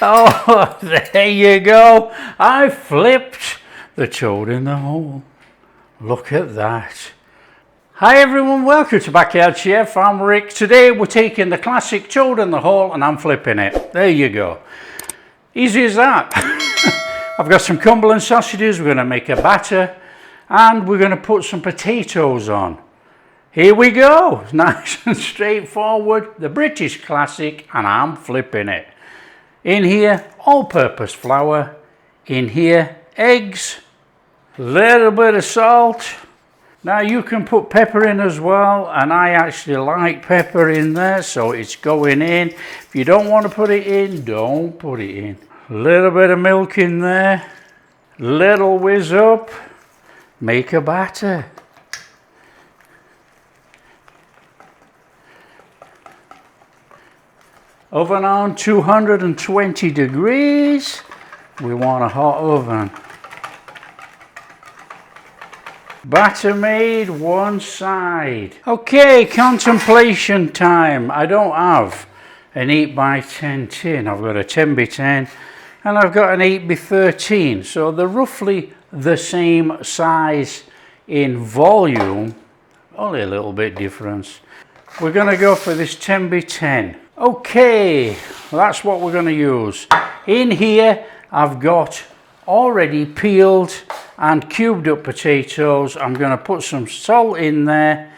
Oh, there you go. I flipped the toad in the hole. Look at that. Hi everyone, welcome to Backyard Chef. I'm Rick. Today we're taking the classic toad in the hole and I'm flipping it. There you go. Easy as that. I've got some Cumberland sausages. We're going to make a batter and we're going to put some potatoes on. Here we go. Nice and straightforward. The British classic, and I'm flipping it. In here, all-purpose flour. In here, eggs. A little bit of salt. Now you can put pepper in as well, and I actually like pepper in there, so it's going in. If you don't want to put it in, don't put it in. A little bit of milk in there. Little whiz up. Make a batter. Oven on 220 degrees. We want a hot oven. Batter made one side. Okay, contemplation time. I don't have an 8x10 tin. I've got a 10x10 and I've got an 8x13. So they're roughly the same size in volume, only a little bit difference. We're going to go for this 10x10. Okay, that's what we're going to use. In here I've got already peeled and cubed up potatoes. I'm going to put some salt in there.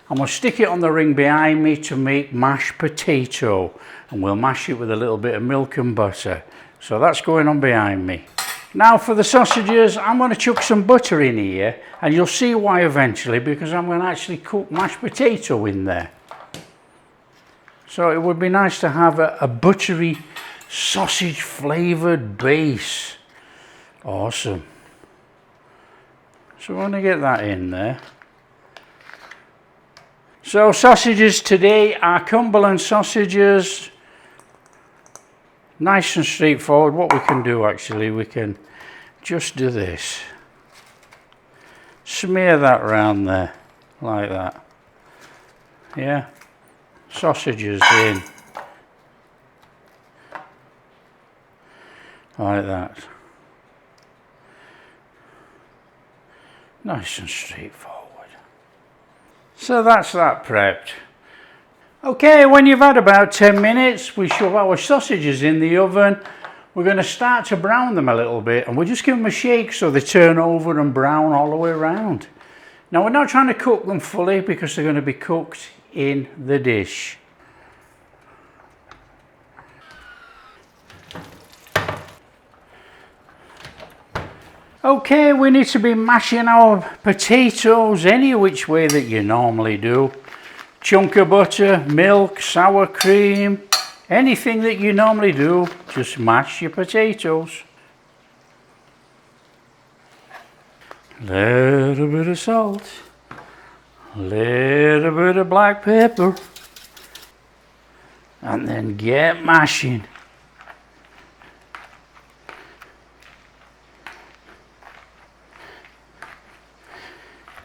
I'm going to stick it on the ring behind me to make mashed potato, and we'll mash it with a little bit of milk and butter. So that's going on behind me. Now for the sausages, I'm going to chuck some butter in here, and you'll see why eventually, because I'm going to actually cook mashed potato in there. So it would be nice to have a buttery, sausage flavoured base. Awesome. So we're going to get that in there. So sausages today are Cumberland sausages. Nice and straightforward. What we can do actually, we can just do this. Smear that round there, like that. Yeah. Sausages in. Like that. Nice and straightforward. So that's that prepped. Okay, when you've had about 10 minutes, we shove our sausages in the oven. We're going to start to brown them a little bit, and we'll just give them a shake so they turn over and brown all the way around. Now we're not trying to cook them fully because they're going to be cooked in the dish. Okay, we need to be mashing our potatoes any which way that you normally do. Chunk of butter, milk, sour cream, anything that you normally do, just mash your potatoes. Little bit of salt, little bit of black pepper, and then get mashing.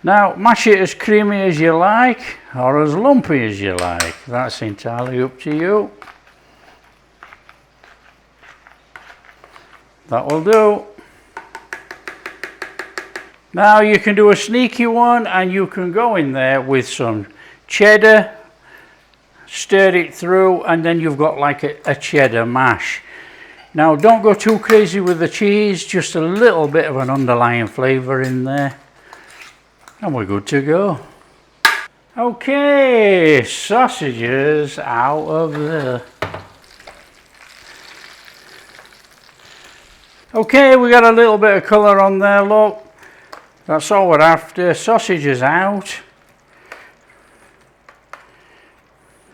Now mash it as creamy as you like or as lumpy as you like. That's entirely up to you. That will do. Now you can do a sneaky one and you can go in there with some cheddar, stir it through, and then you've got like a cheddar mash. Now don't go too crazy with the cheese, just a little bit of an underlying flavour in there. And we're good to go. Okay, sausages out of there. Okay, we got a little bit of colour on there, look. That's all we're after. Sausages out.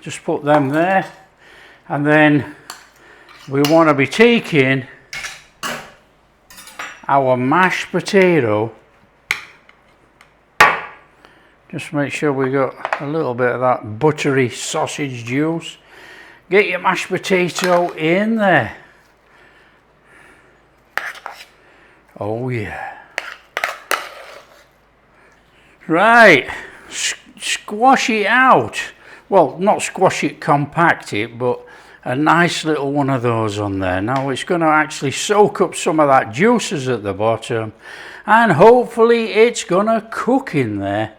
Just put them there. And then we want to be taking our mashed potato. Just make sure we got a little bit of that buttery sausage juice. Get your mashed potato in there. Oh yeah. Right, squash it out. Well, not squash it, compact it, but a nice little one of those on there. Now it's going to actually soak up some of that juices at the bottom, and hopefully it's going to cook in there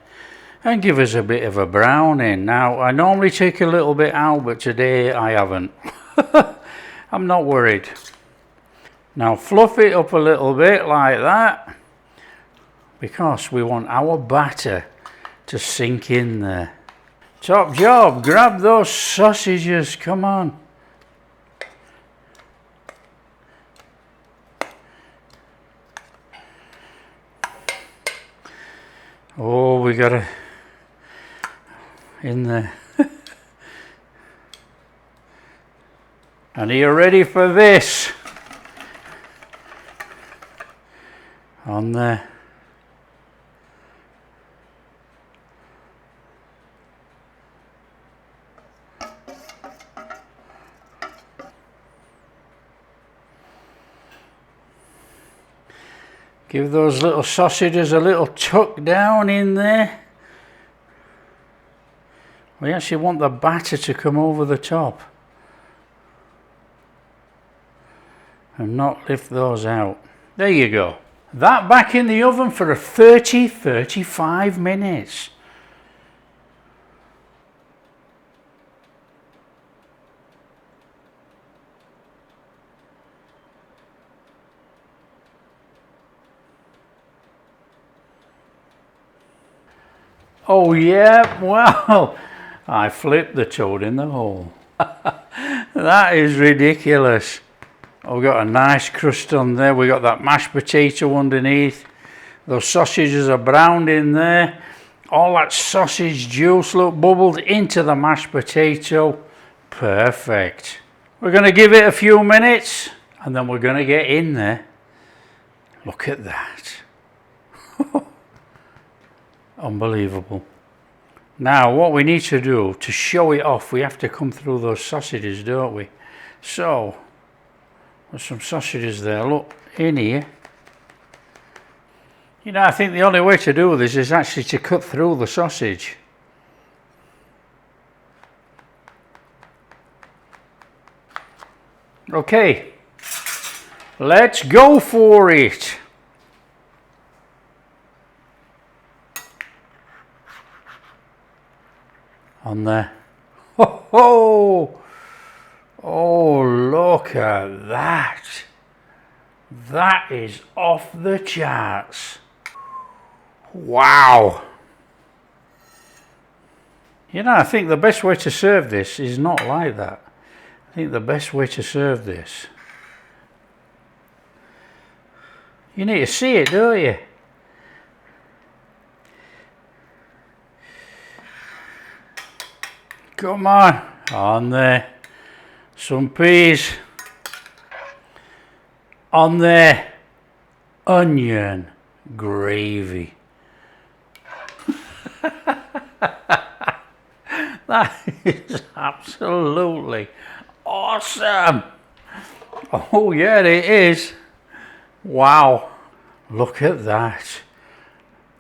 and give us a bit of a browning. Now I normally take a little bit out, but today I haven't. I'm not worried. Now fluff it up a little bit like that, because we want our batter to sink in there. Top job, grab those sausages, come on. Oh, we got to in there. And are you ready for this? On there. Give those little sausages a little tuck down in there. We actually want the batter to come over the top and not lift those out. There you go. That back in the oven for a 30-35 minutes. Oh yeah, well, I flipped the toad in the hole. That is ridiculous. Oh, we've got a nice crust on there. We got that mashed potato underneath. Those sausages are browned in there. All that sausage juice, look, bubbled into the mashed potato. Perfect. We're going to give it a few minutes and then we're going to get in there. Look at that. Unbelievable. Now what we need to do to show it off, we have to come through those sausages, don't we? So there's some sausages there, look, in here. You know, I think the only way to do this is actually to cut through the sausage. Okay, let's go for it. On there. Ho ho! Oh, look at that. That is off the charts. Wow. You know, I think the best way to serve this is not like that. I think the best way to serve this, you need to see it, don't you? Come on there. Some peas. On there, onion gravy. That is absolutely awesome. Oh yeah, it is. Wow, look at that.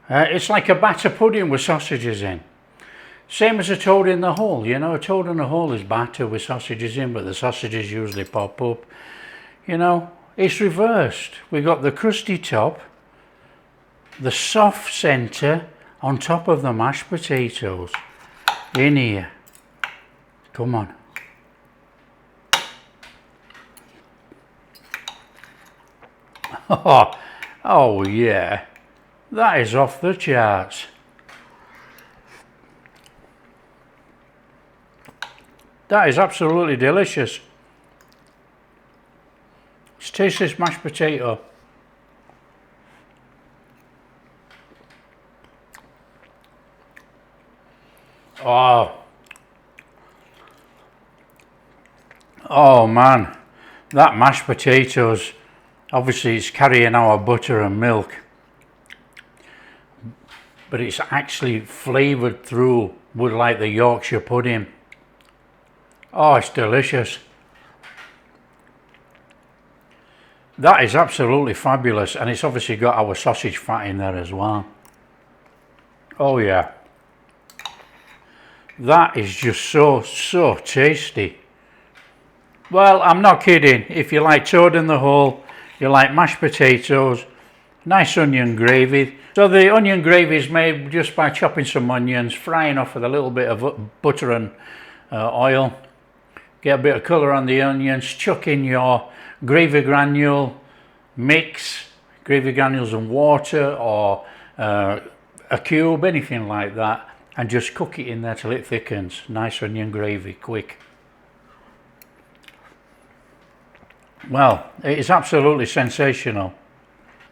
It's like a batter pudding with sausages in. Same as a toad in the hole, you know, a toad in the hole is batter with sausages in, but the sausages usually pop up. You know, it's reversed. We've got the crusty top, the soft centre on top of the mashed potatoes. In here. Come on. Oh yeah, that is off the charts. That is absolutely delicious. Let's taste this mashed potato. Oh man, that mashed potatoes, obviously it's carrying our butter and milk, but it's actually flavoured through with like the Yorkshire pudding. Oh, it's delicious. That is absolutely fabulous, and it's obviously got our sausage fat in there as well. Oh yeah. That is just so tasty. Well, I'm not kidding. If you like toad in the hole, you like mashed potatoes, nice onion gravy. So the onion gravy is made just by chopping some onions, frying off with a little bit of butter and oil. Get a bit of colour on the onions, chuck in your gravy granule mix, gravy granules and water, or a cube, anything like that, and just cook it in there till it thickens. Nice onion gravy, quick. Well, it is absolutely sensational.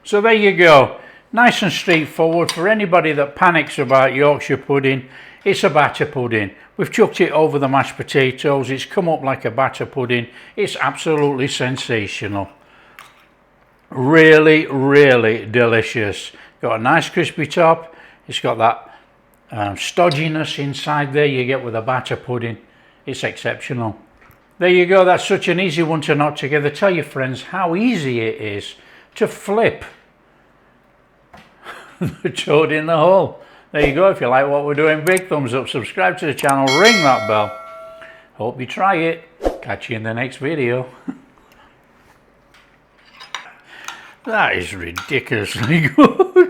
So there you go. Nice and straightforward for anybody that panics about Yorkshire pudding. It's a batter pudding. We've chucked it over the mashed potatoes. It's come up like a batter pudding. It's absolutely sensational. Really, really delicious. Got a nice crispy top. It's got that stodginess inside there you get with a batter pudding. It's exceptional. There you go. That's such an easy one to knock together. Tell your friends how easy it is to flip the toad in the hole. There you go. If you like what we're doing, big thumbs up, subscribe to the channel, ring that bell. Hope you try it. Catch you in the next video. That is ridiculously good.